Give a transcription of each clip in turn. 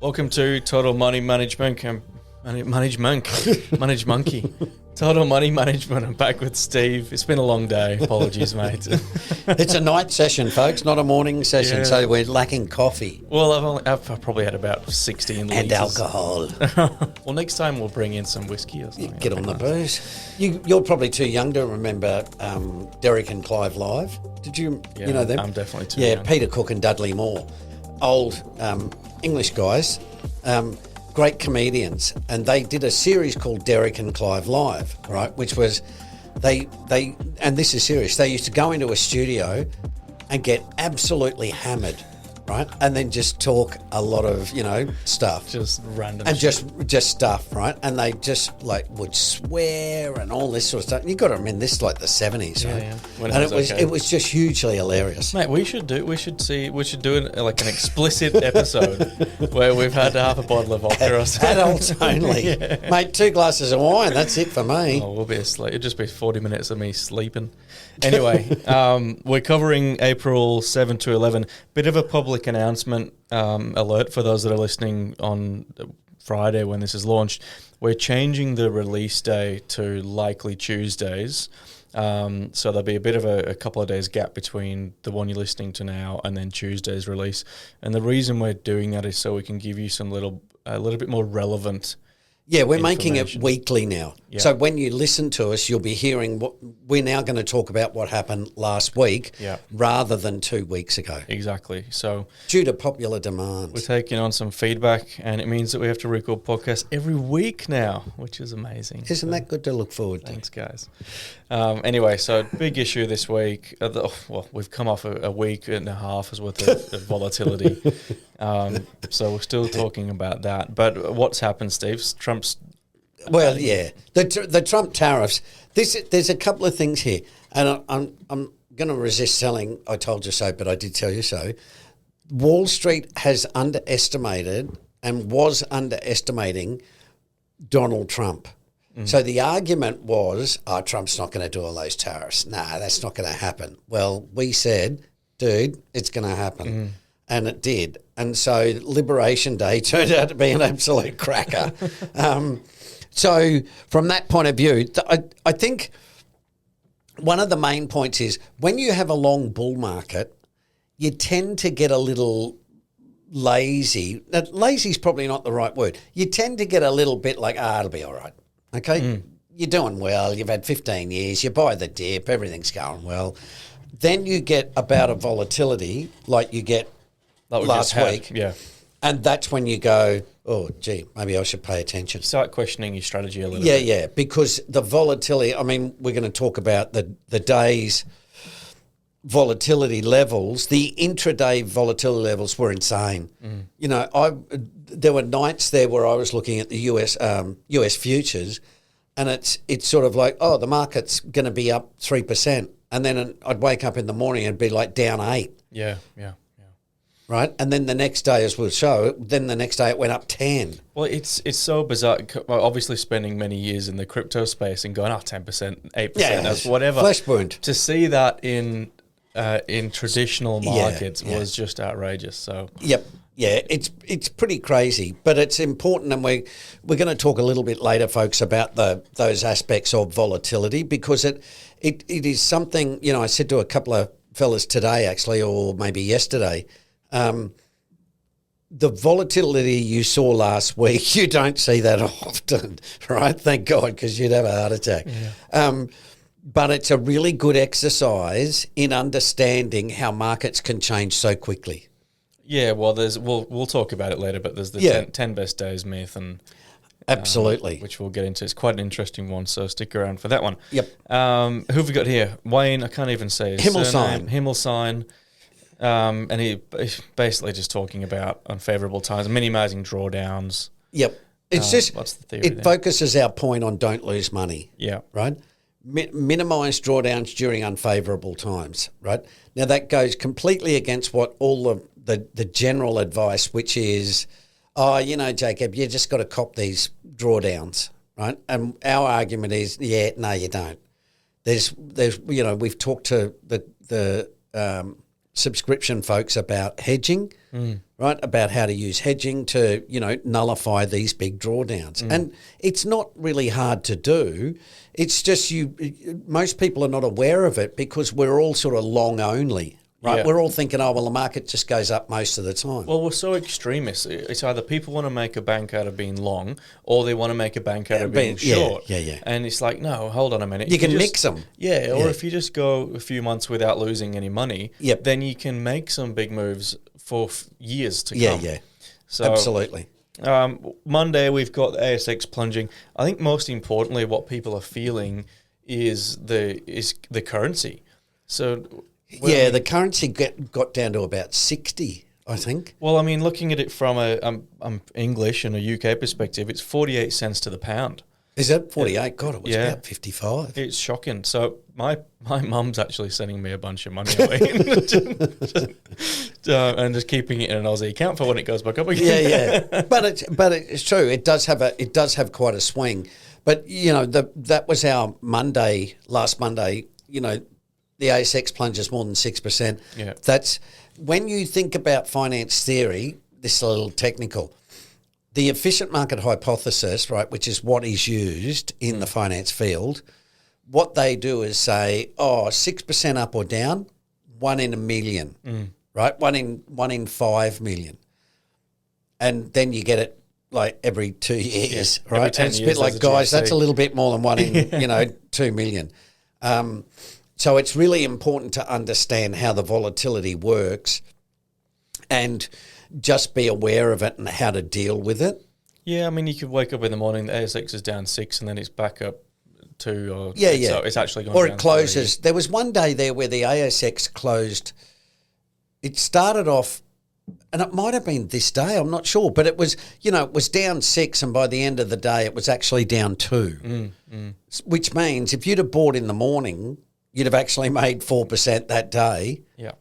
Welcome to Total Money Management. Manage Monkey. Total Money Management. I'm back with Steve. It's been a long day. Apologies, mate. It's a night session, folks, not a morning session. Yeah. So we're lacking coffee. Well, I've probably had about 16 And litres. alcohol. Well, next time we'll bring in some whiskey or something. Get on the booze. You're probably too young to remember Derek and Clive Live. Did you? Yeah, you know them? I'm definitely too young. young. Peter Cook and Dudley Moore, old English guys, great comedians, and they did a series called Derek and Clive Live, right? Which was they and this is serious. They used to go into a studio and get absolutely hammered, right? And then just talk a lot of, stuff. Just random And shit. just stuff, right? And they just would swear and all this sort of stuff. You got to remember this is like the 70s, right? Yeah. When And okay. it was just hugely hilarious. Mate, we should do like an explicit episode where we've had half a bottle of vodka or something. Adults only, mate. 2 glasses of wine. That's it for me. Oh, we'll be asleep. It'll just be 40 minutes of me sleeping. Anyway, we're covering April 7 to 11. Bit of a public announcement alert for those that are listening on Friday when this is launched. We're changing the release day to likely Tuesdays. So there'll be a bit of a couple of days gap between the one you're listening to now and then Tuesday's release. And the reason we're doing that is so we can give you a little bit more relevant. Yeah, we're making it information. weekly now. Yeah. So when you listen to us, you'll be hearing what we're now going to talk about what happened last week rather than 2 weeks ago. Exactly. So Due to popular demand. we're taking on some feedback, and it means that we have to record podcasts every week now, which is amazing. Isn't that good to look forward to? Thanks, guys. Anyway, so big issue this week. We've come off a week and a half's worth of volatility. So we're still talking about that. But what's happened, Steve? Trump's... Well, yeah, the Trump tariffs. There's a couple of things here, and I'm going to resist selling "I told you so," but I did tell you so. Wall Street has underestimated and was underestimating Donald Trump. So the argument was, Trump's not going to do all those tariffs. Nah, that's not going to happen. Well, we said, dude, it's going to happen. And it did. And so Liberation Day turned out to be an absolute cracker. So from that point of view, I think one of the main points is when you have a long bull market, you tend to get a little lazy. Lazy is probably not the right word. You tend to get a little bit like, it'll be all right. Okay? You're doing well. You've had 15 years. You buy the dip. Everything's going well. Then you get a bout of volatility like you get last week. Yeah. And that's when you go, oh, gee, maybe I should pay attention. Start questioning your strategy a little bit. Yeah, because the volatility, I mean, we're going to talk about the day's volatility levels. The intraday volatility levels were insane. There were nights there where I was looking at the US futures, and it's sort of like, the market's going to be up 3%. And then I'd wake up in the morning and be like down 8. Yeah. Right, and then the next day, as we'll show, then the next day it went up 10. Well, it's so bizarre. Obviously, spending many years in the crypto space and going, 10%, 8%, whatever. Flesh wound. To see that in traditional markets was just outrageous. So Yep. Yeah, it's pretty crazy, but it's important, and we're going to talk a little bit later, folks, about those aspects of volatility, because it is something, I said to a couple of fellas today, actually, or maybe yesterday, the volatility you saw last week, you don't see that often, right? Thank God, because you'd have a heart attack. Yeah. But it's a really good exercise in understanding how markets can change so quickly. Yeah, well, we'll talk about it later, but there's the 10 best days myth, and absolutely, which we'll get into. It's quite an interesting one, so stick around for that one. Yep. Who have we got here? Wayne, I can't even say his surname. Himmelsign. And he's basically just talking about unfavourable times, minimising drawdowns. Yep. It's just, what's the theory there? Focuses our point on don't lose money. Yeah. Right? Minimise drawdowns during unfavourable times, right? Now, that goes completely against what all the general advice, which is, Jacob, you just got to cop these drawdowns, right? And our argument is, no, you don't. There's we've talked to the subscription folks about hedging, right, about how to use hedging to, nullify these big drawdowns. And it's not really hard to do. It's just most people are not aware of it because we're all sort of long only, right? Yeah. We're all thinking, oh, well, the market just goes up most of the time. Well, we're so extremist. It's either people want to make a bank out of being long or they want to make a bank out of being short. Yeah. And it's like, no, hold on a minute. You can mix them. Yeah, or if you just go a few months without losing any money, Yep. then you can make some big moves for years to Yeah, come. yeah. So, Absolutely. Monday, we've got the ASX plunging. I think most importantly, what people are feeling is the currency. So the currency got down to about 60, I think. well, I mean, looking at it from I'm English and a UK perspective, it's 48 cents to the pound. Is that 48? God, it was Yeah. about 55. It's shocking. So my mum's actually sending me a bunch of money away and just keeping it in an Aussie account for when it goes back up again. Yeah. But it's true. It does have quite a swing. But that was our last Monday. The ASX plunges more than 6%. Yeah. That's when you think about finance theory. This is a little technical. The efficient market hypothesis, right, which is what is used in the finance field, what they do is say, 6% up or down, 1 in a million, right? 1 in 5 million. And then you get it like every 2 years, Every right? 10 And it's a years bit like, there's a guys, that's GFC. a little bit more than 1 in, 2 million. So it's really important to understand how the volatility works and just be aware of it and how to deal with it. Yeah, I mean, you could wake up in the morning, the ASX is down 6 and then it's back up 2 or Yeah. So it's actually going or down it closes. There was one day there where the ASX closed. It started off, and it might have been this day, I'm not sure, but it was, it was down 6 and by the end of the day it was actually down 2, which means if you'd have bought in the morning, you'd have actually made 4% that day, Yeah.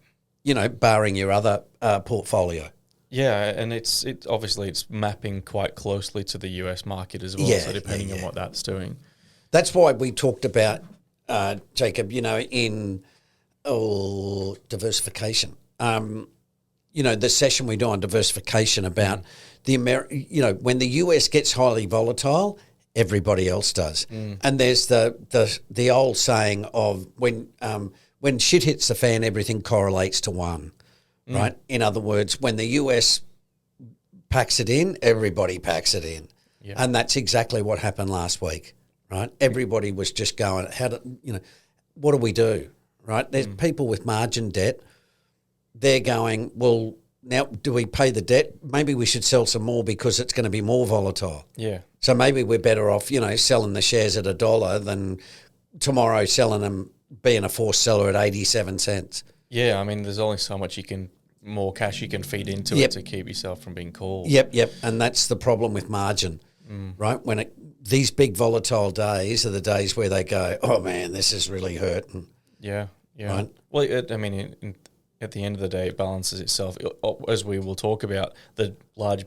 Barring your other portfolio. Yeah, and it's obviously it's mapping quite closely to the US market as well. Yeah, so depending on what that's doing. That's why we talked about, Jacob, in diversification. The session we do on diversification about when the US gets highly volatile, everybody else does. And there's the old saying of when shit hits the fan, everything correlates to one, right? In other words, when the US packs it in, everybody packs it in. Yeah. And that's exactly what happened last week, right? Everybody was just going, what do we do, right? There's people with margin debt. They're going, well, now do we pay the debt? Maybe we should sell some more because it's going to be more volatile. Yeah. So maybe we're better off, selling the shares at $1 than tomorrow selling them, being a forced seller at 87 cents. Yeah, I mean, there's only so much more cash you can feed into it to keep yourself from being called. Yep. And that's the problem with margin, right? When these big volatile days are the days where they go, oh man, this is really hurting. Yeah. Right. Well, at the end of the day, it balances itself. As we will talk about, the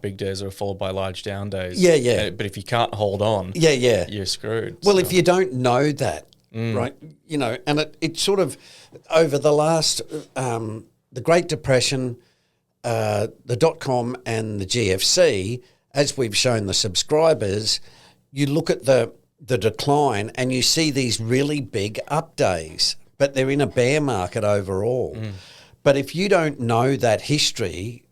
big days are followed by large down days. Yeah. But if you can't hold on, Yeah. you're screwed. Well, if you don't know that, right, and it sort of over the last, the Great Depression, the .com and the GFC, as we've shown the subscribers, you look at the decline and you see these really big up days, but they're in a bear market overall. But if you don't know that history,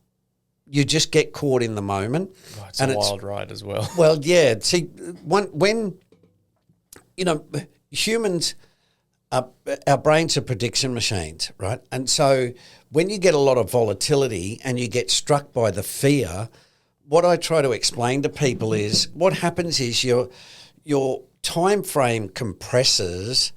you just get caught in the moment. Oh, it's a wild ride as well. Well, yeah. See, when humans, our brains are prediction machines, right? And so when you get a lot of volatility and you get struck by the fear, what I try to explain to people is what happens is your time frame compresses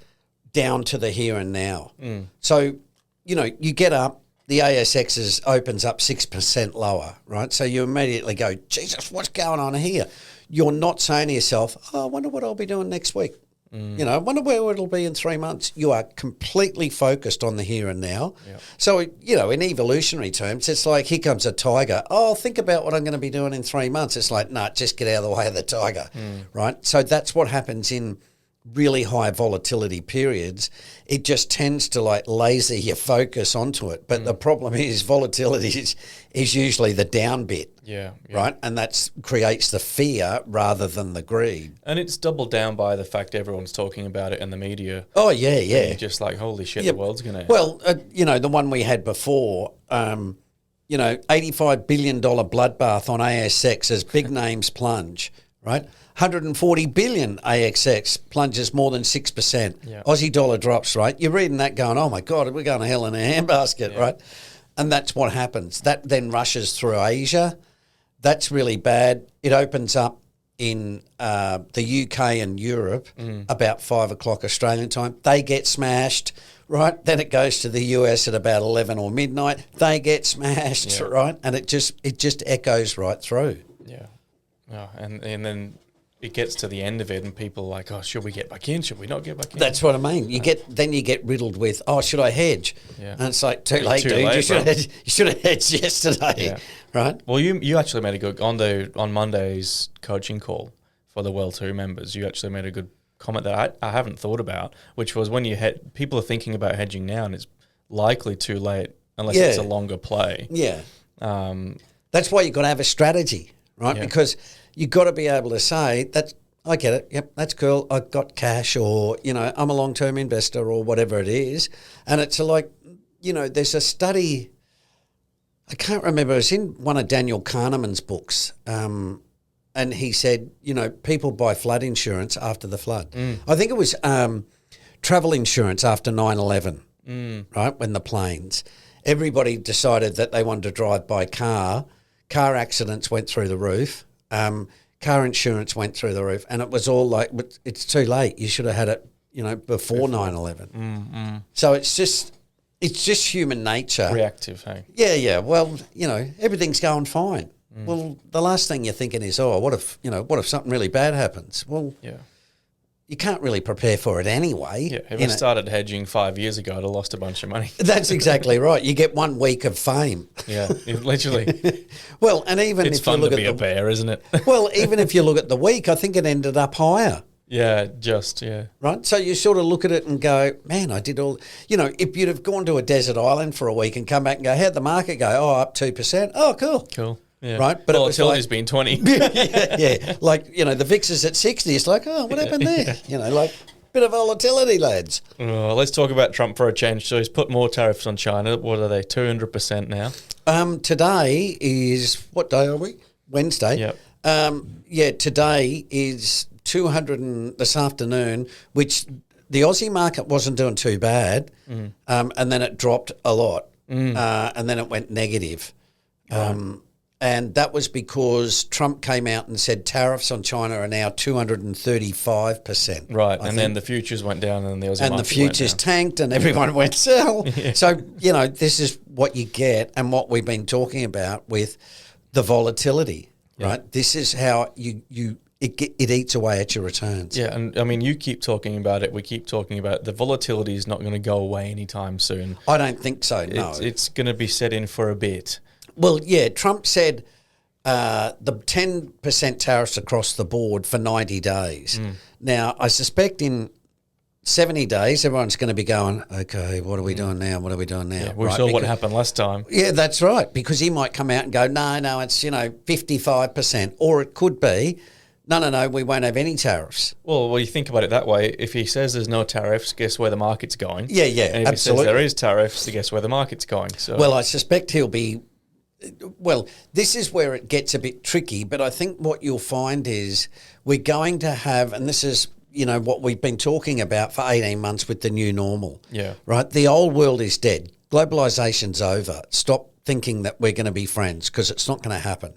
down to the here and now. So, you get up, the ASX opens up 6% lower, right? So you immediately go, Jesus, what's going on here? You're not saying to yourself, I wonder what I'll be doing next week. I wonder where it'll be in 3 months. You are completely focused on the here and now. Yep. So, in evolutionary terms, it's like, here comes a tiger. Oh, think about what I'm going to be doing in 3 months. It's like, nah, just get out of the way of the tiger, right? So that's what happens in really high volatility periods, it just tends to like laser your focus onto it. But the problem is volatility is usually the down bit. Yeah. Right? And that creates the fear rather than the greed. And it's doubled down by the fact everyone's talking about it in the media. Oh, yeah. And you're just like, holy shit, the world's going to... Well, the one we had before, $85 billion bloodbath on ASX as big names plunge, right? 140 billion AXX plunges more than 6%. Yeah. Aussie dollar drops, right? You're reading that going, oh my God, we're going to hell in a handbasket, right? And that's what happens. That then rushes through Asia. That's really bad. It opens up in the UK and Europe about 5 o'clock Australian time. They get smashed, right? Then it goes to the US at about 11 or midnight. They get smashed, right? And it just echoes right through. Yeah. Oh, and then it gets to the end of it and people are like, oh, should we get back in? Should we not get back in? That's what I mean. You get riddled with, oh, should I hedge? Yeah. And it's like, too late, dude. Late, you should have hedged yesterday, right? Well, you actually made a good, on Monday's coaching call for the Well 2 members, you actually made a good comment that I haven't thought about, which was when people are thinking about hedging now and it's likely too late unless it's a longer play. Yeah. That's why you've got to have a strategy, right? Yeah. Because you've got to be able to say, I get it, yep, that's cool, I've got cash, or, I'm a long-term investor or whatever it is. And it's like, there's a study, I can't remember, it was in one of Daniel Kahneman's books, and he said, people buy flood insurance after the flood. I think it was travel insurance after 9/11, right, when the planes. Everybody decided that they wanted to drive by car. Car accidents went through the roof. Car insurance went through the roof. And it was all like, but it's too late. You should have had it, before 9/11. So it's just human nature. Reactive, hey? Yeah. Well, everything's going fine. Well, the last thing you're thinking is, oh, what if something really bad happens? Well, you can't really prepare for it anyway. Yeah, if I started hedging 5 years ago, I'd have lost a bunch of money. That's exactly right. You get 1 week of fame. Yeah, literally. Well, and even it's if fun you look to be at a bear, isn't it? Well, even if you look at the week, I think it ended up higher. Yeah, Right? So you sort of look at it and go, man, I did all... if you'd have gone to a desert island for a week and come back and go, how'd the market go? Oh, up 2%. Oh, cool. Cool. Yeah. Right? But volatility's been 20. yeah. Like, the VIX is at 60. It's like, oh, what happened there? Bit of volatility, lads. Let's talk about Trump for a change. So he's put more tariffs on China. What are they, 200% now? Today is... What day are we? Wednesday. Yep. Today is 200 this afternoon, which the Aussie market wasn't doing too bad, and then it dropped a lot, and then it went negative. And that was because Trump came out and said tariffs on China are now 235%. Right, and then the futures went down and the Aussie and the futures tanked and everyone went sell. So, this is what you get and what we've been talking about with the volatility, right? This is how it eats away at your returns. Yeah, and I mean, you keep talking about it. We keep talking about it. The volatility is not going to go away anytime soon. I don't think so, no. It's going to be set in for a bit. Well, yeah, Trump said the 10% tariffs across the board for 90 days. Now, I suspect in 70 days, everyone's going to be going, okay, what are we doing now? What are we doing now? Yeah, we saw what happened last time. Yeah, that's right, because he might come out and go, no, it's, 55%. Or it could be, no, we won't have any tariffs. Well, you think about it that way. If he says there's no tariffs, guess where the market's going? Yeah, and if absolutely. he says there is tariffs, guess where the market's going? So, well, I suspect he'll be... Well, this is where it gets a bit tricky, but I think what you'll find is we're going to have, and this is, what we've been talking about for 18 months with the new normal. Yeah. Right? The old world is dead. Globalization's over. Stop thinking that we're going to be friends, because it's not going to happen.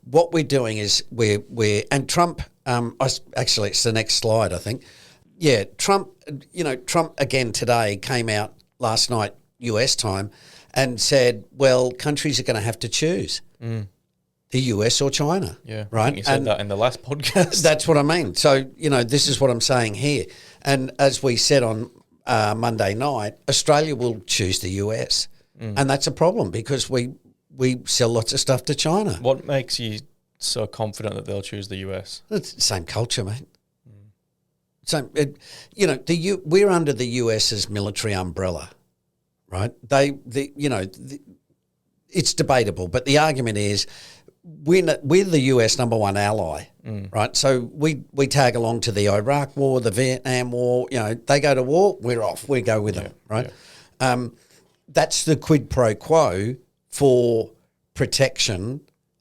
What we're doing is and Trump, actually it's the next slide, I think. Yeah, Trump again today came out last night, US time, and said, well, countries are going to have to choose the US or China. Yeah, right. I think you said that in the last podcast. That's what I mean. So, this is what I'm saying here. And as we said on Monday night, Australia will choose the US. And that's a problem because we sell lots of stuff to China. What makes you so confident that they'll choose the US? It's the same culture, mate. So, we're under the US's military umbrella, right? It's debatable, but the argument is we're the US number one ally, right? So we tag along to the Iraq War, the Vietnam War. They go to war, we're off. We go with them, right? Yeah. That's the quid pro quo for protection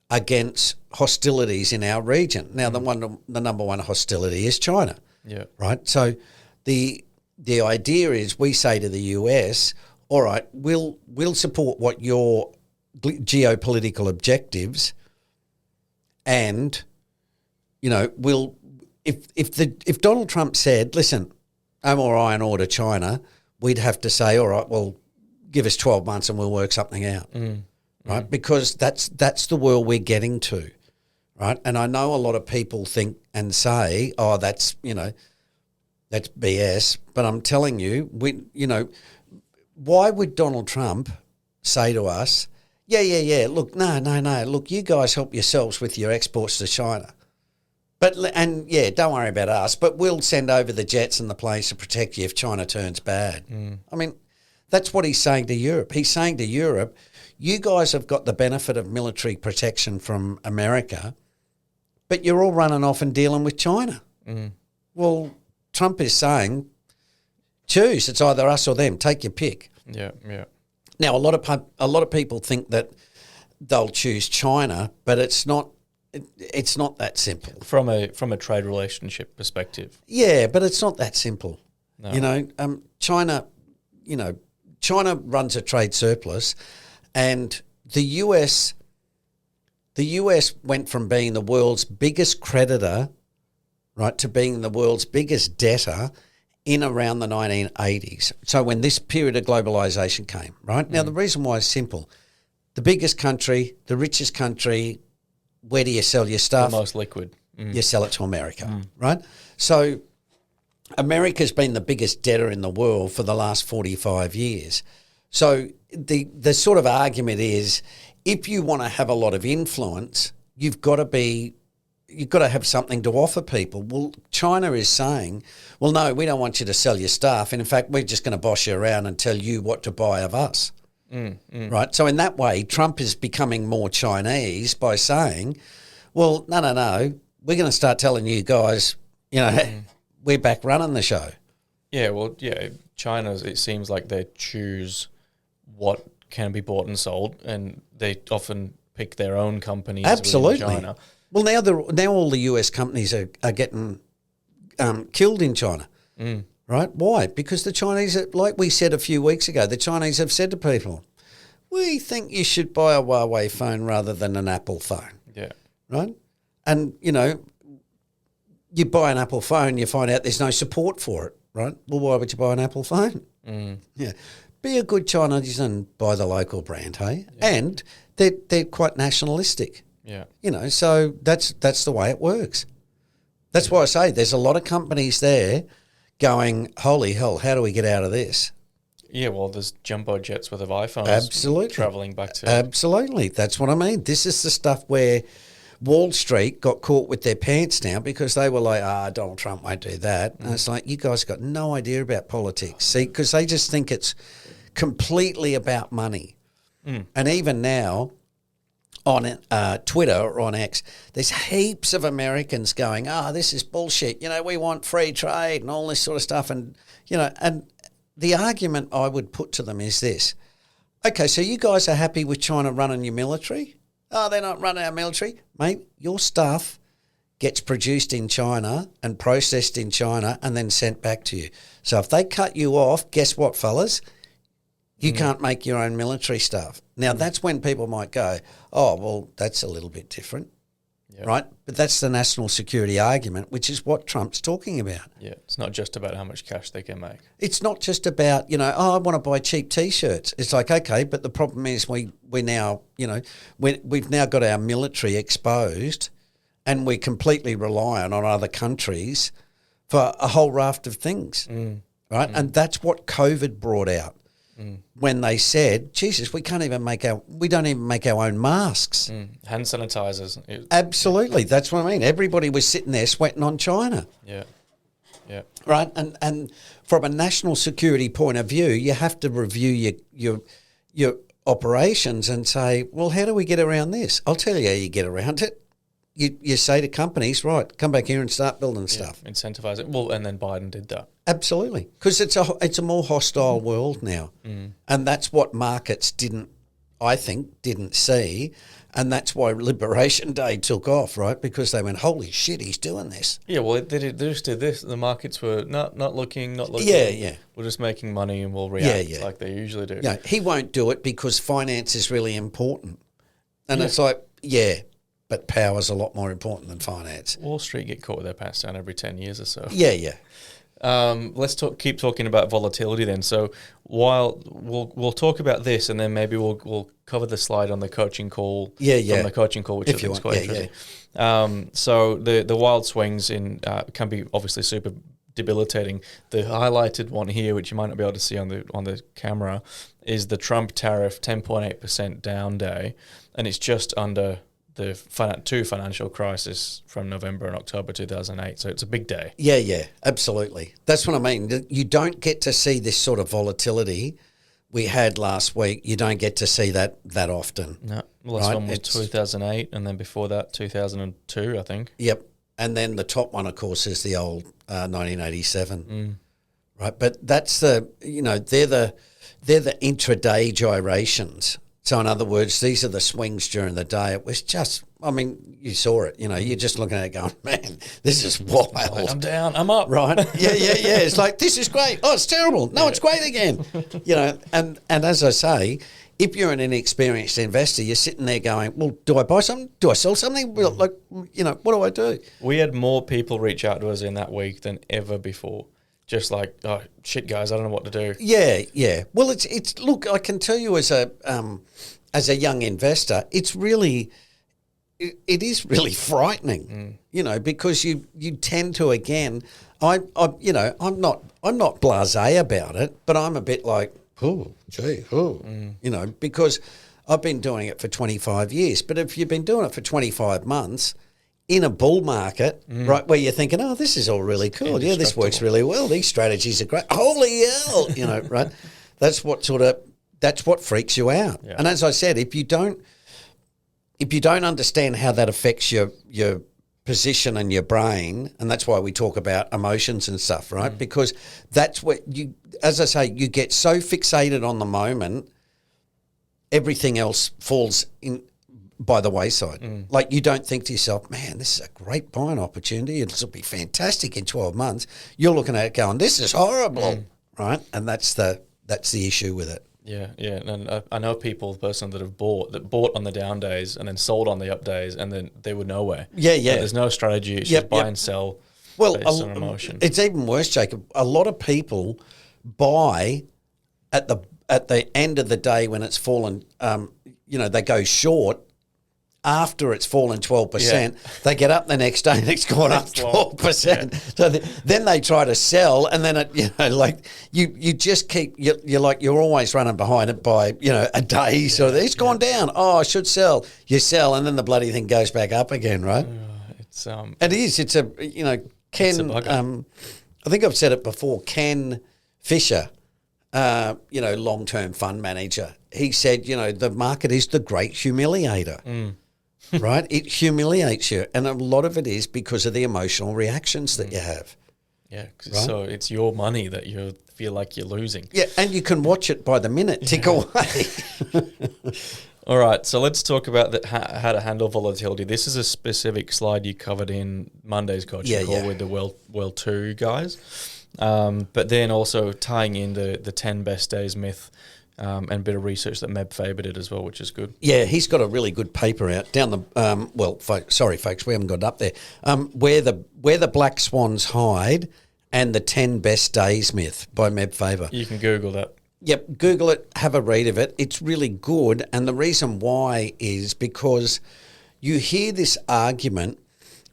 against hostilities in our region. Now, the number one hostility is China. Yeah. Right. So the idea is we say to the US, all right, we'll support what your geopolitical objectives, and if Donald Trump said, listen, no more iron ore to China, we'd have to say, all right, well, give us 12 months and we'll work something out. Right? Because that's the world we're getting to. Right. And I know a lot of people think and say, oh, that's BS. But I'm telling you, why would Donald Trump say to us, look, no, look, you guys help yourselves with your exports to China. Don't worry about us, but we'll send over the jets and the planes to protect you if China turns bad. I mean, that's what he's saying to Europe. He's saying to Europe, you guys have got the benefit of military protection from America, but you're all running off and dealing with China. Well, Trump is saying, choose. It's either us or them. Take your pick. Yeah. Now, a lot of people think that they'll choose China, but it's not. It's not that simple from a trade relationship perspective. Yeah, but it's not that simple. No. China. China runs a trade surplus, and the US went from being the world's biggest creditor, right, to being the world's biggest debtor in around the 1980s. So when this period of globalisation came, right? Now, the reason why is simple. The biggest country, the richest country, where do you sell your stuff? The most liquid. You sell it to America, right? So America's been the biggest debtor in the world for the last 45 years. So the sort of argument is, if you want to have a lot of influence, you've got to have something to offer people. Well, China is saying, well, no, we don't want you to sell your stuff. And in fact, we're just going to boss you around and tell you what to buy of us. Right? So in that way, Trump is becoming more Chinese by saying, well, no, we're going to start telling you guys, we're back running the show. Yeah, well, China's, it seems like they choose what can be bought and sold, and they often pick their own companies. Absolutely. Within China. Well, now all the US companies are getting killed in China, right? Why? Because the Chinese, like we said a few weeks ago, the Chinese have said to people, we think you should buy a Huawei phone rather than an Apple phone. Yeah. Right? And, you buy an Apple phone, you find out there's no support for it, right? Well, why would you buy an Apple phone? Yeah. Be a good Chinese and buy the local brand, hey? Yeah. And they're quite nationalistic. Yeah. So that's the way it works. That's why I say there's a lot of companies there going, holy hell, how do we get out of this? Yeah, well, there's jumbo jets with iPhones Absolutely. Traveling back to... Absolutely. That's what I mean. This is the stuff where Wall Street got caught with their pants down because they were like, Donald Trump won't do that. And it's like, you guys got no idea about politics. See, because they just think it's completely about money. And even now, on Twitter or on X, there's heaps of Americans going, this is bullshit. We want free trade and all this sort of stuff. And, and the argument I would put to them is this. Okay, so you guys are happy with China running your military? Oh, they're not running our military. Mate, your stuff gets produced in China and processed in China and then sent back to you. So if they cut you off, guess what, fellas? You can't make your own military stuff. Now, that's when people might go, oh, well, that's a little bit different, right? But that's the national security argument, which is what Trump's talking about. Yeah, it's not just about how much cash they can make. It's not just about, I want to buy cheap T-shirts. It's like, okay, but the problem is we're now, we've now got our military exposed and we're completely reliant on other countries for a whole raft of things, right? And that's what COVID brought out. When they said, Jesus, we don't even make our own masks. Hand sanitizers. Absolutely. That's what I mean. Everybody was sitting there sweating on China. Yeah. Yeah. Right? And from a national security point of view, you have to review your operations and say, well, how do we get around this? I'll tell you how you get around it. You say to companies, right, come back here and start building stuff. Incentivize it. Well, and then Biden did that. Absolutely. Because it's a more hostile world now. And that's what markets didn't see. And that's why Liberation Day took off, right? Because they went, holy shit, he's doing this. Yeah, well, they just did this. The markets were not looking. Yeah. We're just making money and we'll react like they usually do. Yeah, he won't do it because finance is really important. And it's like, but power's a lot more important than finance. Wall Street get caught with their pants down every 10 years or so. Yeah. Let's keep talking about volatility then. So while we'll talk about this, and then maybe we'll cover the slide on the coaching call. From the coaching call, which I think is quite interesting. So the wild swings can be obviously super debilitating. The highlighted one here, which you might not be able to see on the camera, is the Trump tariff 10.8% down day, and it's just under the two financial crisis from November and October 2008. So it's a big day. Yeah, absolutely. That's what I mean. You don't get to see this sort of volatility we had last week. You don't get to see that often. No. Well, last one was 2008, and then before that, 2002, I think. Yep. And then the top one, of course, is the old 1987. Right. But that's they're the intraday gyrations. So in other words, these are the swings during the day. It was just, I mean, you saw it, you're just looking at it going, man, this is wild. I'm down, I'm up. Right? Yeah. It's like, this is great. Oh, it's terrible. No, it's great again. And as I say, if you're an inexperienced investor, you're sitting there going, well, do I buy something? Do I sell something? Well, what do I do? We had more people reach out to us in that week than ever before. Just like, oh, shit, guys, I don't know what to do. Yeah. Well, it's look, I can tell you as a young investor, it is really frightening, because you tend to, again, I'm not blasé about it, but I'm a bit like, because I've been doing it for 25 years. But if you've been doing it for 25 months, in a bull market, right, where you're thinking, oh, this is all really cool. Yeah, this works really well. These strategies are great. Holy hell, right? That's what freaks you out. Yeah. And as I said, if you don't understand how that affects your position and your brain, and that's why we talk about emotions and stuff, right? Because that's what as I say, you get so fixated on the moment, everything else falls in by the wayside. Like, you don't think to yourself, man, this is a great buying opportunity. It'll be fantastic in 12 months. You're looking at it going, this is horrible, right? And that's the issue with it. Yeah. And I know people personally that bought on the down days and then sold on the up days, and then they were nowhere. Yeah. But there's no strategy. It's just buy and sell based on emotion. It's even worse, Jacob. A lot of people buy at the end of the day when it's fallen, they go short. After it's fallen 12%, they get up the next day and it's gone up 12%. Yeah. So then they try to sell, and then you just keep you're always running behind it by a day. So it's gone down. Oh, I should sell. You sell, and then the bloody thing goes back up again, right? It is. It's a Ken. I think I've said it before. Ken Fisher, long-term fund manager. He said, the market is the great humiliator. Right? It humiliates you. And a lot of it is because of the emotional reactions that you have. Yeah. Right? So it's your money that you feel like you're losing. Yeah. And you can watch it by the minute tick away. All right. So let's talk about how to handle volatility. This is a specific slide you covered in Monday's coaching call with the Well 2 guys. But then also tying in the 10 best days myth. And a bit of research that Meb Faber did as well, which is good. Yeah, he's got a really good paper out down the folks, we haven't got it up there. Where the black swans hide and the 10 best days myth by Meb Faber. You can Google that. Yep, Google it, have a read of it. It's really good, and the reason why is because you hear this argument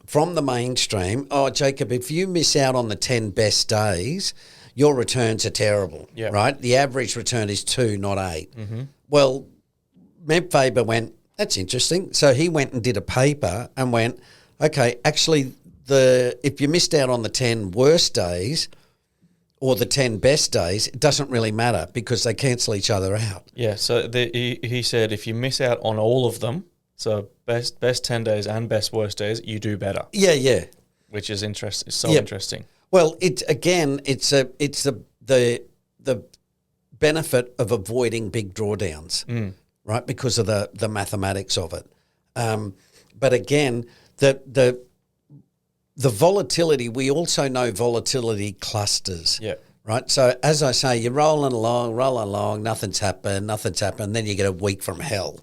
from the mainstream. Oh, Jacob, if you miss out on the 10 best days, your returns are terrible, right? The average return is 2, not 8. Mm-hmm. Well, Meb Faber went, that's interesting. So he went and did a paper and went, okay, actually if you missed out on the 10 worst days or the 10 best days, it doesn't really matter because they cancel each other out. Yeah, so he said if you miss out on all of them, so best 10 days and best worst days, you do better. Yeah. Which is interesting. It's so interesting. Well, it's the benefit of avoiding big drawdowns, right? Because of the mathematics of it. But again, the volatility, we also know volatility clusters. Yeah. Right. So as I say, you're rolling along, nothing's happened, then you get a week from hell.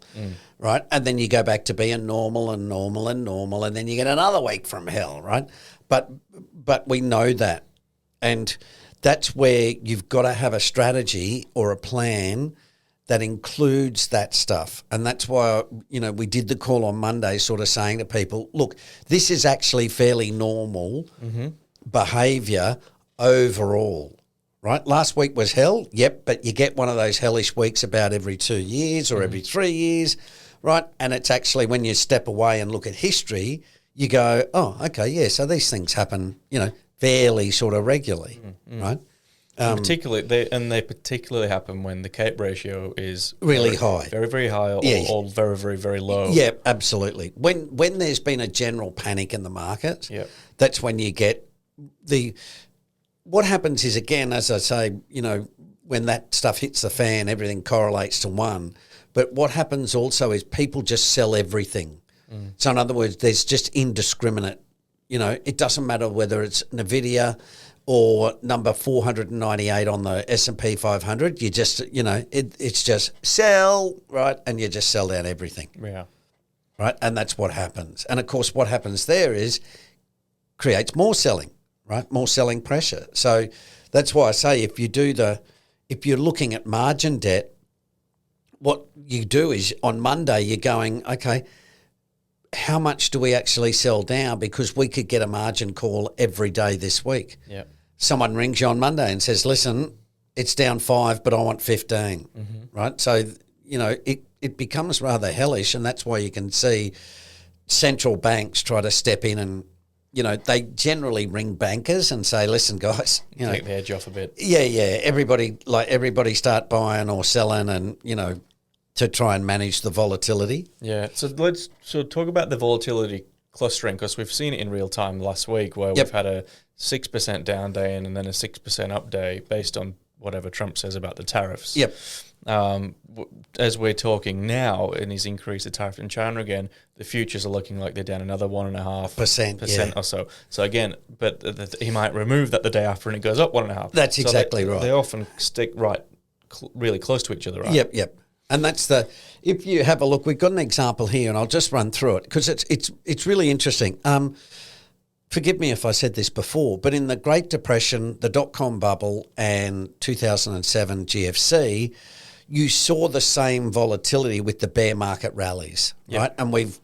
Right. And then you go back to being normal, and then you get another week from hell, right? But we know that. And that's where you've got to have a strategy or a plan that includes that stuff. And that's why, we did the call on Monday sort of saying to people, look, this is actually fairly normal behaviour overall. Right? Last week was hell, yep, but you get one of those hellish weeks about every 2 years or every 3 years, right? And it's actually when you step away and look at history, you go, oh, okay, yeah, so these things happen, fairly sort of regularly, right? Particularly, they particularly happen when the CAPE ratio is really high, very, very high, or very, very, very low. Yeah, absolutely. When there's been a general panic in the market, that's when you get what happens is, again, as I say, when that stuff hits the fan, everything correlates to one. But what happens also is people just sell everything. So in other words, there's just indiscriminate, it doesn't matter whether it's NVIDIA or number 498 on the S&P 500. You just, it's just sell, right? And you just sell down everything. Yeah. Right? And that's what happens. And of course, what happens there is creates more selling. Right, more selling pressure. So that's why I say if you're looking at margin debt, what you do is on Monday you're going, okay, how much do we actually sell down? Because we could get a margin call every day this week. Yeah. Someone rings you on Monday and says, listen, it's down 5, but I want 15. Right? So, it becomes rather hellish, and that's why you can see central banks try to step in and they generally ring bankers and say, listen, guys, take the edge off a bit. Yeah. Everybody start buying or selling and, to try and manage the volatility. Yeah. So let's talk about the volatility clustering, because we've seen it in real time last week where we've had a 6% down day and then a 6% up day based on whatever Trump says about the tariffs. Yep. As we're talking now, and he's increased the tariff in China again, the futures are looking like they're down another 1.5% or so. So again, but he might remove that the day after, and it goes up 1.5. That's exactly right. They often stick really close to each other, right? Yep. And that's if you have a look, we've got an example here, and I'll just run through it because it's really interesting. Forgive me if I said this before, but in the Great Depression, the dot-com bubble, and 2007 GFC, you saw the same volatility with the bear market rallies, right? And we've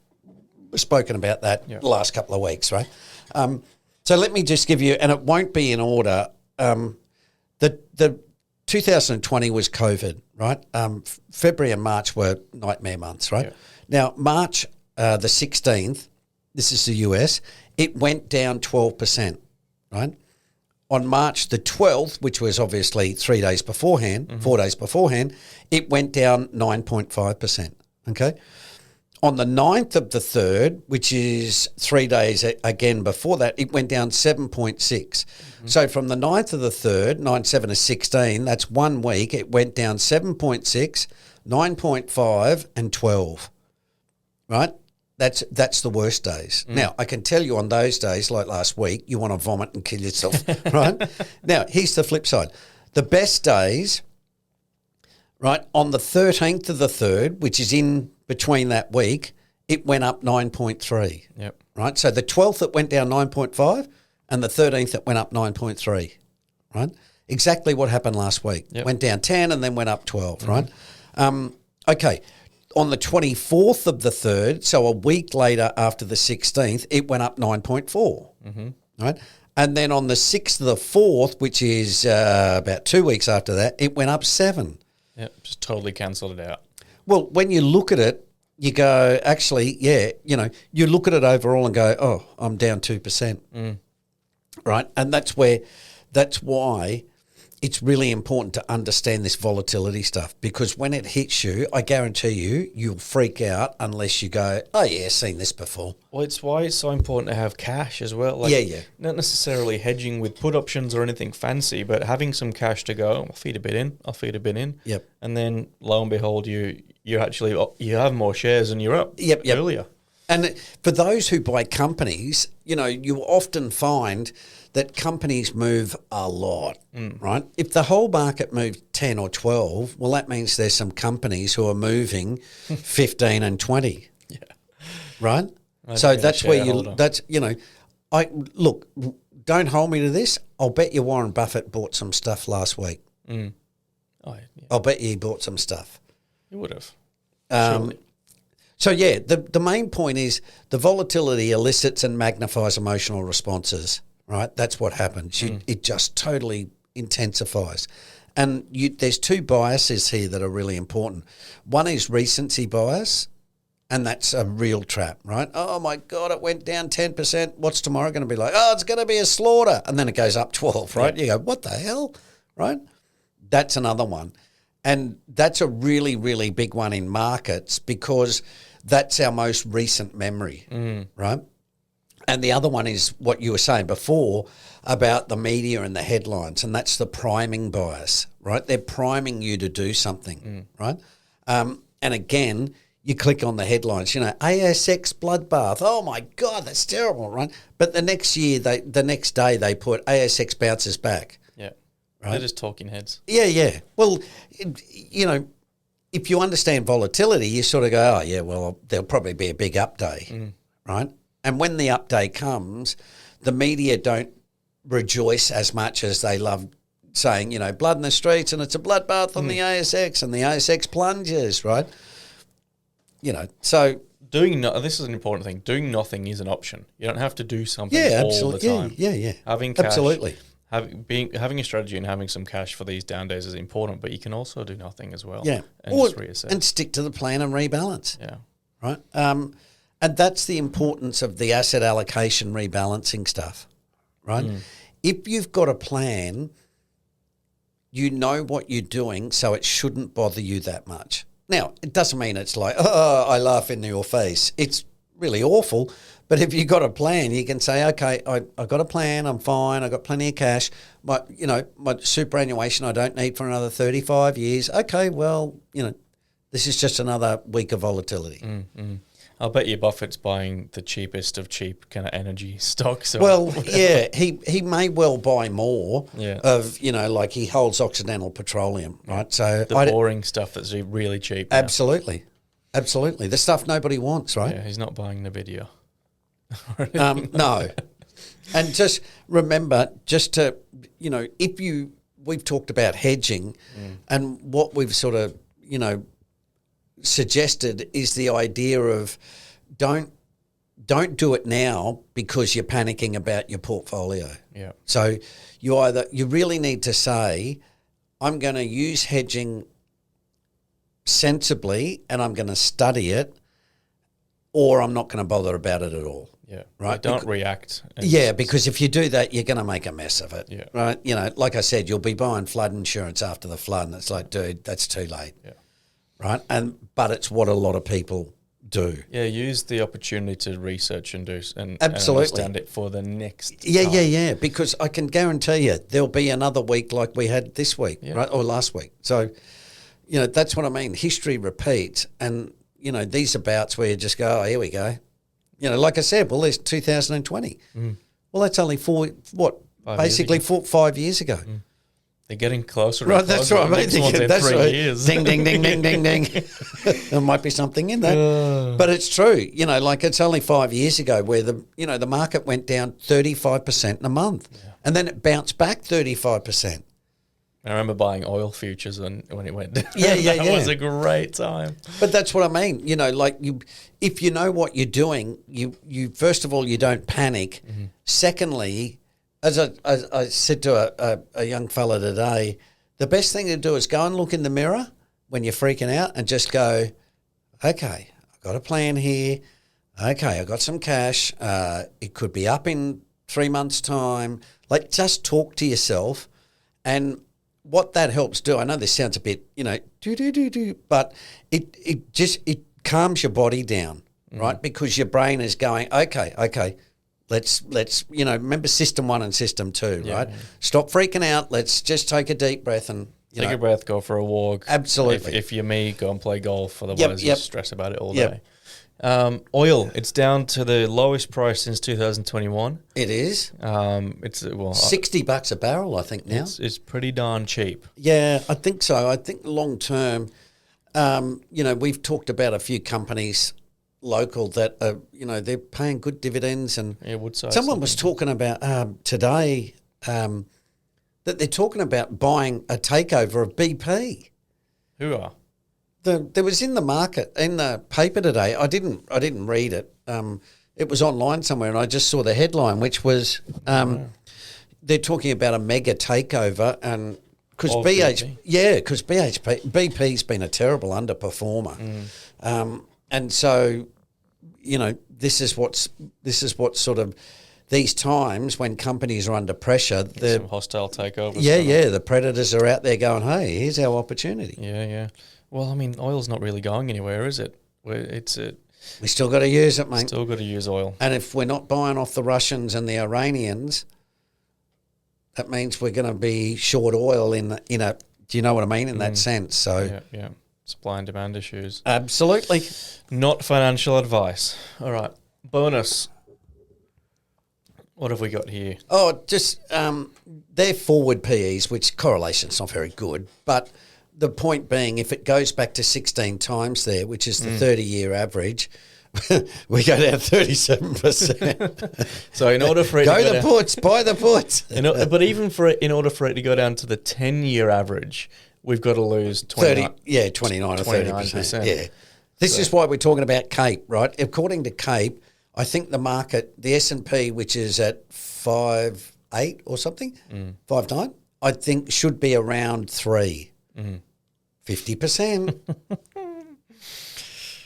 spoken about that the last couple of weeks, right? So let me just give you, and it won't be in order, the 2020 was COVID, right? February and March were nightmare months, right? Yeah. Now, March the 16th, this is the US, it went down 12%, right? On March the 12th, which was obviously 3 days beforehand, 4 days beforehand, it went down 9.5%, okay? On the 9th of the 3rd, which is 3 days again before that, it went down 7.6. So from the 9th of the 3rd, 9, 7 is 16, that's 1 week, it went down 7.6, 9.5 and 12, right? That's the worst days. Now, I can tell you on those days, like last week, you want to vomit and kill yourself, right? Now, here's the flip side. The best days, right, on the 13th of the 3rd, which is in between that week, it went up 9.3. Yep. Right? So the 12th it went down 9.5 and the 13th it went up 9.3, right? Exactly what happened last week. Yep. Went down 10 and then went up 12, right? Okay. On the 24th of the 3rd, so a week later after the 16th, it went up 9.4, right? And then on the 6th of the 4th, which is about 2 weeks after that, it went up 7. Yeah, just totally cancelled it out. Well, when you look at it, you go, actually, yeah, you look at it overall and go, oh, I'm down 2%. Right? And that's why it's really important to understand this volatility stuff, because when it hits you, I guarantee you'll freak out unless you go, oh, yeah, seen this before. Well, it's why it's so important to have cash as well. Yeah. Not necessarily hedging with put options or anything fancy, but having some cash to go, I'll feed a bit in. Yep. And then, lo and behold, you have more shares and you're up earlier. And for those who buy companies, you often find that companies move a lot, right? If the whole market moved 10 or 12, well, that means there's some companies who are moving 15 and 20. Yeah. Right? So that's where don't hold me to this. I'll bet you Warren Buffett bought some stuff last week. Oh, yeah. I'll bet you he bought some stuff. He would have. Surely. So, yeah, the main point is the volatility elicits and magnifies emotional responses, right? That's what happens. It just totally intensifies. And there's two biases here that are really important. One is recency bias, and that's a real trap, right? Oh, my God, it went down 10%. What's tomorrow going to be like? Oh, it's going to be a slaughter. And then it goes up 12, right? Yeah. You go, what the hell, right? That's another one. And that's a really, really big one in markets because that's our most recent memory, right? And the other one is what you were saying before about the media and the headlines, and that's the priming bias, right? They're priming you to do something, right? And again, you click on the headlines, ASX bloodbath. Oh my God, that's terrible, right? But the next day they put ASX bounces back. Yeah, right? They're just talking heads. Yeah. Well, if you understand volatility, you sort of go, oh, yeah, well, there'll probably be a big up day, right? And when the up day comes, the media don't rejoice as much as they love saying, blood in the streets and it's a bloodbath on the ASX and the ASX plunges, right? So... This is an important thing. Doing nothing is an option. You don't have to do something all the time. Yeah. Having cash, absolutely. Having a strategy and having some cash for these down days is important, but you can also do nothing as well. Yeah, and just reassess. And stick to the plan and rebalance. Yeah, right. And that's the importance of the asset allocation rebalancing stuff, right? If you've got a plan, you know what you're doing, so it shouldn't bother you that much. Now, it doesn't mean it's like, oh, I laugh into your face. It's really awful. But if you've got a plan, you can say, okay, I've got a plan, I'm fine, I've got plenty of cash. My superannuation I don't need for another 35 years. Okay, well, this is just another week of volatility. I'll bet you Buffett's buying the cheapest of cheap kind of energy stocks. Well, yeah, he may well buy more of, like he holds Occidental Petroleum, right? So the boring stuff that's really cheap. Absolutely. The stuff nobody wants, right? Yeah, he's not buying NVIDIA. No. And just remember, we've talked about hedging and what we've sort of, suggested is the idea of don't do it now because you're panicking about your portfolio. Yeah. So you really need to say, I'm going to use hedging sensibly and I'm going to study it, or I'm not going to bother about it at all. Yeah. Right. Don't react. Because if you do that, you're going to make a mess of it. Yeah. Right. Like I said, you'll be buying flood insurance after the flood, and it's like, dude, that's too late. Yeah. Right. But it's what a lot of people do. Yeah. Use the opportunity to research and do and absolutely understand it for the next. Yeah. Because I can guarantee you there'll be another week like we had this week, right, or last week. So, that's what I mean. History repeats, and these are bouts where you just go, oh, here we go. Like I said, well, there's 2020. Well, that's only 5 years ago. They're getting closer. Right, that's right. That's right. Years. Ding, ding, ding, ding, ding, ding. There might be something in that, but it's true. Like it's only 5 years ago where the market went down 35% in a month, and then it bounced back 35%. I remember buying oil futures when it went down. Yeah. That was a great time. But that's what I mean. If you know what you're doing, you first of all, you don't panic. Secondly, as I said to a young fella today, the best thing to do is go and look in the mirror when you're freaking out and just go, okay, I've got a plan here. Okay, I got some cash. It could be up in 3 months' time. Like, just talk to yourself. And what that helps do, I know this sounds a bit, but it calms your body down, right? Because your brain is going, okay, let's remember system 1 and system 2, right? Yeah. Stop freaking out. Let's just take a deep breath and take a breath, go for a walk. Absolutely. If you're me, go and play golf. Otherwise, you stress about it all day. Oil, it's down to the lowest price since 2021. It is. It's $60 a barrel, I think now. It's pretty darn cheap. Yeah, I think so. I think long term, we've talked about a few companies local that are, they're paying good dividends, and someone was talking about today that they're talking about buying a takeover of BP. Who are? There was in the market, in the paper today. I didn't read it. It was online somewhere, and I just saw the headline, which was they're talking about a mega takeover, and because BP's been a terrible underperformer, and so this is what's sort of these times when companies are under pressure. Some hostile takeovers. Yeah, the predators are out there going, hey, here's our opportunity. Yeah. Well, I mean, oil's not really going anywhere, is it? We still got to use it, mate. Still got to use oil. And if we're not buying off the Russians and the Iranians, that means we're going to be short oil in a. Do you know what I mean in that sense? So yeah, supply and demand issues. Absolutely. Not financial advice. All right, bonus. What have we got here? Oh, just they're forward PEs, which correlation's not very good, but. The point being, if it goes back to 16 times there, which is the 30-year average, we go down 37%. So in order for it buy the puts. But even in order for it to go down to the 10-year average, we've got to lose 29 or 30%. Yeah. This is why we're talking about CAPE, right? According to CAPE, I think the market, the S&P, which is at 5.8 or something, 5.9, I think should be around 3. 50%.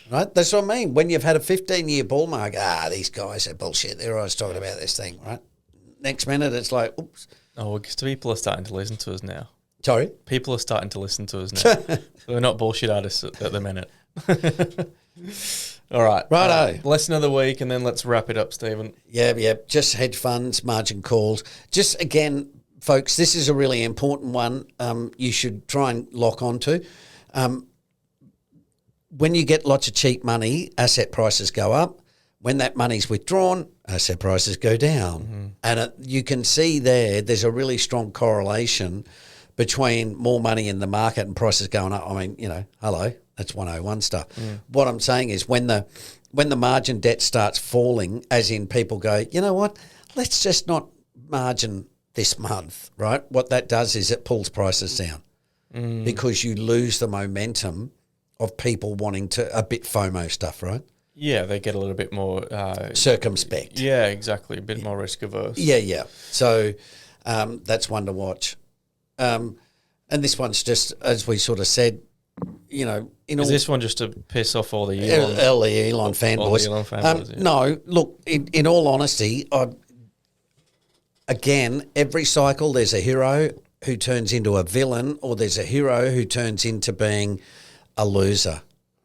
Right? That's what I mean. When you've had a 15-year bull market, these guys are bullshit. They're always talking about this thing, right? Next minute, it's like, oops. Oh, because people are starting to listen to us now. Sorry? People are starting to listen to us now. We're not bullshit artists at the minute. All right. Righto. Lesson of the week, and then let's wrap it up, Stephen. Yeah. Just hedge funds, margin calls. Just, again, folks, this is a really important one you should try and lock onto. When you get lots of cheap money, asset prices go up. When that money's withdrawn, asset prices go down. And you can see there's a really strong correlation between more money in the market and prices going up. I mean, hello, that's 101 stuff. What I'm saying is when the margin debt starts falling, as in people go, you know what, let's just not margin this month, right? What that does is it pulls prices down because you lose the momentum of people wanting a bit FOMO stuff, right? Yeah, they get a little bit more... circumspect. Yeah, exactly. A bit more risk averse. Yeah. So that's one to watch. And this one's just, as we sort of said, Is this one just to piss off all the Elon fanboys? No, look, in all honesty, again, every cycle there's a hero who turns into a villain, or there's a hero who turns into being a loser,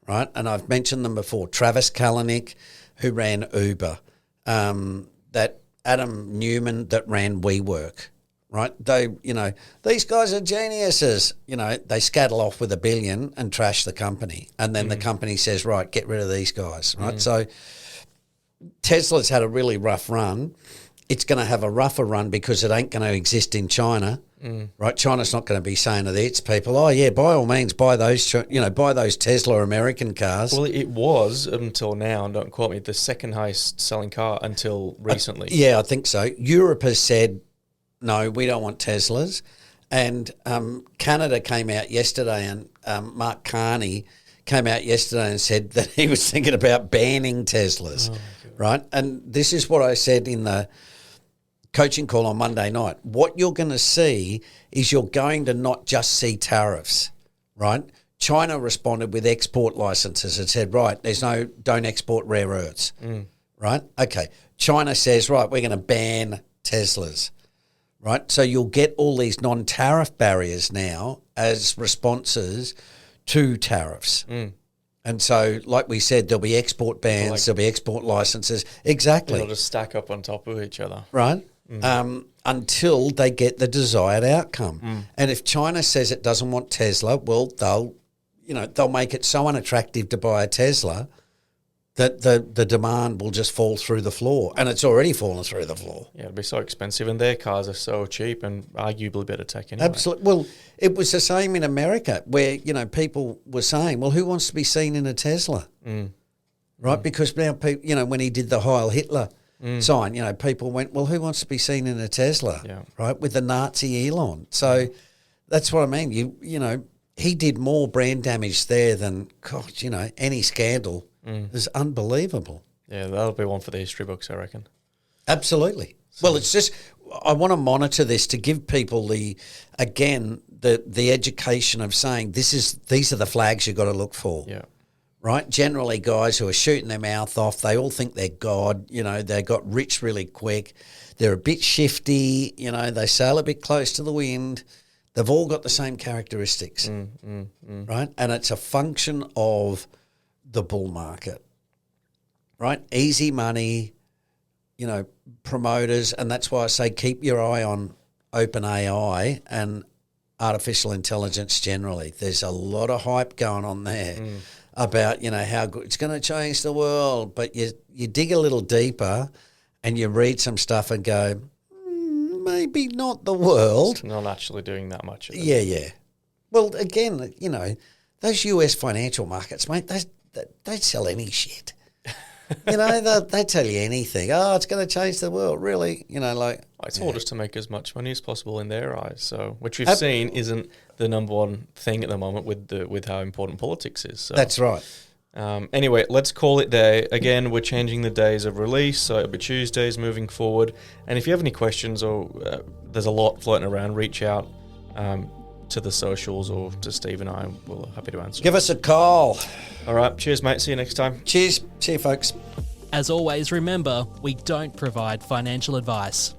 right? And I've mentioned them before. Travis Kalanick, who ran Uber, that Adam Newman that ran WeWork, right? They, these guys are geniuses. They scuttle off with $1 billion and trash the company, and then the company says, right, get rid of these guys, right? So Tesla's had a really rough run. It's going to have a rougher run because it ain't going to exist in China, right? China's not going to be saying to its people, oh, yeah, by all means, buy those Tesla American cars. Well, it was, until now, and don't quote me, the second highest selling car until recently. Yeah, I think so. Europe has said, no, we don't want Teslas. And Canada came out yesterday, and Mark Carney came out yesterday and said that he was thinking about banning Teslas, right? And this is what I said in the coaching call on Monday night. What you're going to see is you're going to not just see tariffs, right? China responded with export licenses and said, right, don't export rare earths, right? Okay. China says, right, we're going to ban Teslas, right? So you'll get all these non-tariff barriers now as responses to tariffs. And so, like we said, there'll be export bans, there'll be export licenses. Exactly. They'll just stack up on top of each other. Right? Until they get the desired outcome. And if China says it doesn't want Tesla, well, they'll make it so unattractive to buy a Tesla that the demand will just fall through the floor. And it's already fallen through the floor. Yeah, it'll be so expensive, and their cars are so cheap and arguably better tech anyway. Absolutely. Well, it was the same in America where, people were saying, well, who wants to be seen in a Tesla? Right? Because now, people, when he did the Heil Hitler sign, people went, well, who wants to be seen in a Tesla? Yeah. Right? With the Nazi Elon. So that's what I mean. He did more brand damage there than, gosh, any scandal. Is unbelievable. Yeah, that'll be one for the history books, I reckon. Absolutely. Well, it's just I want to monitor this to give people the education of saying these are the flags you've got to look for. Yeah. Right? Generally, guys who are shooting their mouth off, they all think they're God. They got rich really quick. They're a bit shifty. They sail a bit close to the wind. They've all got the same characteristics. Right? And it's a function of the bull market, right? Easy money, promoters, and that's why I say keep your eye on OpenAI and artificial intelligence generally. There's a lot of hype going on there about, how good it's going to change the world, but you dig a little deeper and you read some stuff and go, maybe not the world. It's not actually doing that much of it. Yeah. Well, again, those US financial markets, mate, they sell any shit. They tell you anything. Oh, it's going to change the world, really. It's all just to make as much money as possible in their eyes. So, which we've seen isn't the number one thing at the moment with how important politics is. So. That's right. Anyway, let's call it there. Again, we're changing the days of release, so it'll be Tuesdays moving forward. And if you have any questions or there's a lot floating around, reach out to the socials or to Steve and I. We're happy to answer. Give us a call. All right. Cheers, mate. See you next time. Cheers. See you, folks. As always, remember, we don't provide financial advice.